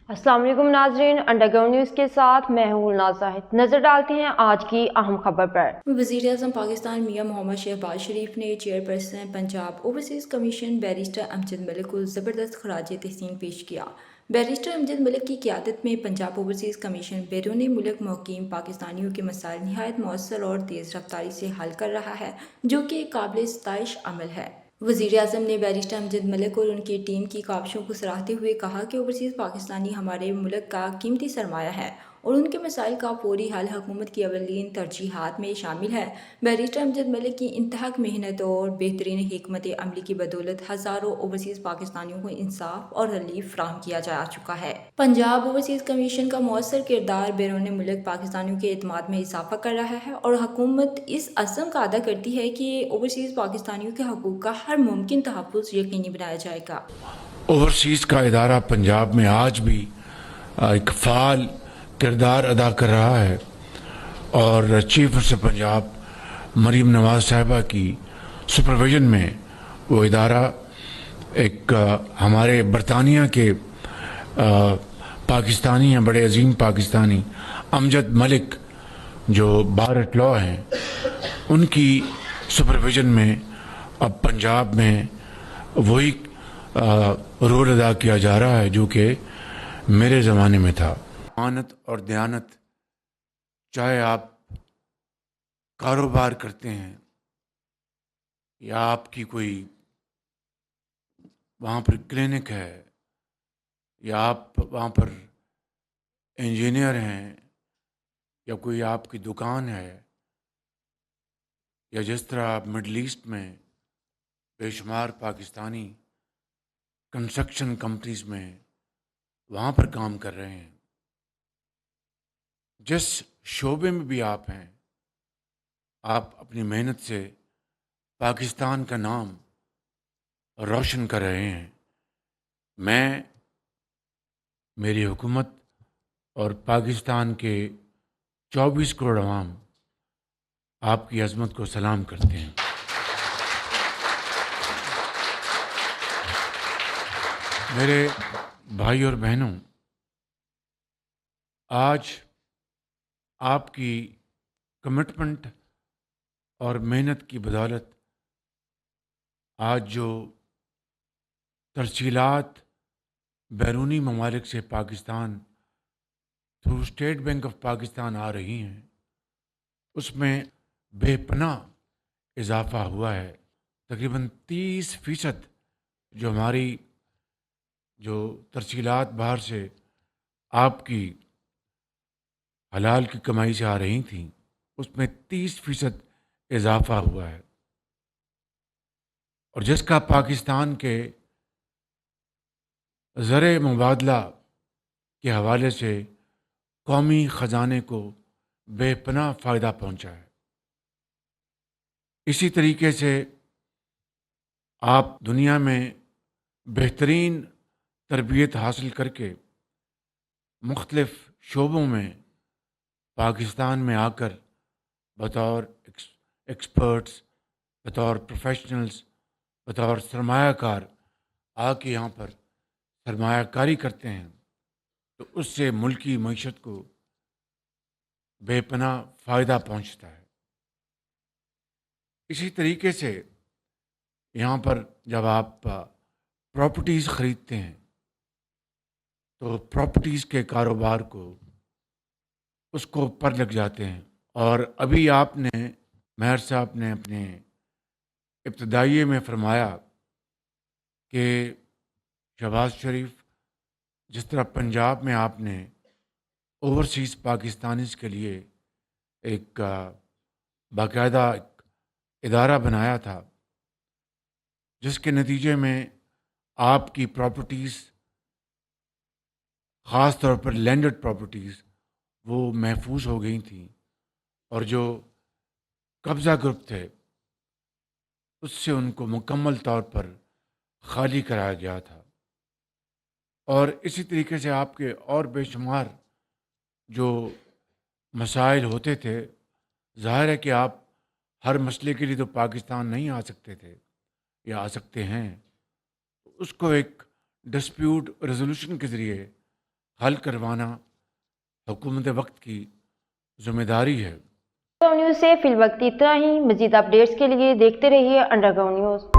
अस्सलाम वालेकुम नाजरीन, अंडरग्राउंड न्यूज़ के साथ मैं हूँ नाज़ाहिद। नजर डालते हैं आज की अहम खबर पर। वज़ीर-ए-आज़म पाकिस्तान मियां मोहम्मद शहबाज शरीफ ने chairperson Punjab overseas commission barrister Amjad Malik को ज़बरदस्त खराज तहसीन पेश किया। बैरिस्टर अमजद मलिक की क़यादत में पंजाब ओवरसीज़ कमीशन बैरून मुल्क मुक़ीम पाकिस्तानियों के मसाइल नहायत मौसर और तेज़ रफ्तारी से हल कर रहा है, जो कि काबिल सताइश अमल है। वज़ीर-ए-आज़म ने बैरिस्टर अमजद मलिक और उनकी टीम की काविशों को सराहते हुए कहा कि ओवरसीज़ पाकिस्तानी हमारे मुल्क का कीमती सरमाया है और उनके मसाइल का फौरी हल हुकूमत की अवलीन तरजीहात में शामिल है। बैरिस्टर अमजद मलिक की इंतहाक मेहनत और बेहतरीन हिकमत अमली की बदौलत हज़ारों ओवरसीज़ पाकिस्तानियों को इंसाफ और रिलीफ फराहम किया जा चुका है। पंजाब ओवरसीज़ कमीशन का मौसर किरदार बैरून मुल्क पाकिस्तानियों के एतमाद में इजाफा कर रहा है और हुकूमत इस अज़्म का अदा करती है कि ओवरसीज़ पाकिस्तानियों के हकूक़ का हर मुमकिन तहफ़्फ़ुज़ यकीनी बनाया जाएगा। ओवरसीज़ का इदारा पंजाब में आज भी एक फ़ाल किरदार अदा कर रहा है और चीफ मिनिस्टर पंजाब मरीम नवाज साहिबा की सुपरविजन में वो इदारा एक हमारे बरतानिया के पाकिस्तानी हैं, बड़े अजीम पाकिस्तानी अमजद मलिक जो बार एट लॉ हैं, उनकी सुपरविजन में अब पंजाब में वही रोल अदा किया जा रहा है जो कि मेरे ज़माने में था। अमानत और दयानत, चाहे आप कारोबार करते हैं या आपकी कोई वहाँ पर क्लिनिक है या आप वहाँ पर इंजीनियर हैं या कोई आपकी दुकान है या जिस तरह आप मिडल ईस्ट में बेशुमार पाकिस्तानी कंस्ट्रक्शन कंपनीज में वहाँ पर काम कर रहे हैं, जिस शोबे में भी आप हैं, आप अपनी मेहनत से पाकिस्तान का नाम रोशन कर रहे हैं। मैं, मेरी हुकूमत और पाकिस्तान के 24 करोड़ अवाम आपकी अज़मत को सलाम करते हैं। मेरे भाई और बहनों, आज आपकी कमिटमेंट और मेहनत की बदौलत आज जो तरसीलात बैरूनी ममालिक से Pakistan through State Bank of Pakistan आ रही हैं, उसमें बेपनाह इजाफा हुआ है। तकरीबन 30% जो हमारी जो तरसीलात बाहर से आपकी हलाल की कमाई से आ रही थी, उसमें 30% इजाफा हुआ है और जिसका पाकिस्तान के ज़र मुबादला के हवाले से कौमी ख़जाने को बेपनाह फ़ायदा पहुंचा है। इसी तरीके से आप दुनिया में बेहतरीन तरबियत हासिल करके मुख्तलिफ़ शोबों में पाकिस्तान में आकर बतौर एक्सपर्ट्स, बतौर प्रोफेशनल्स, बतौर सरमायाकार आके यहाँ पर सरमायाकारी करते हैं, तो उससे मुल्की मईशत को बेपनाह फ़ायदा पहुँचता है। इसी तरीके से यहाँ पर जब आप प्रॉपर्टीज़ ख़रीदते हैं तो प्रॉपर्टीज़ के कारोबार को उसको पर लग जाते हैं। और अभी आपने मेयर साहब ने अपने इब्तदाइये में फरमाया कि शहबाज शरीफ, जिस तरह पंजाब में आपने ओवरसीज़ पाकिस्तानीज़ के लिए एक बाकायदा इदारा बनाया था, जिसके नतीजे में आपकी प्रॉपर्टीज़, ख़ास तौर पर लैंडेड प्रॉपर्टीज़, वो महफूज हो गई थी और जो कब्ज़ा ग्रुप थे उससे उनको मुकम्मल तौर पर खाली कराया गया था। और इसी तरीके से आपके और बेशुमार जो मसाइल होते थे, ज़ाहिर है कि आप हर मसले के लिए तो पाकिस्तान नहीं आ सकते थे या आ सकते हैं, उसको एक डिस्प्यूट रेजोल्यूशन के ज़रिए حل کروانا حکومت وقت کی ذمہ داری ہے۔ انڈر گراؤنڈ نیوز سے فی الوقت اتنا ہی۔ مزید اپڈیٹس کے لیے دیکھتے رہیے انڈر گراؤنڈ نیوز۔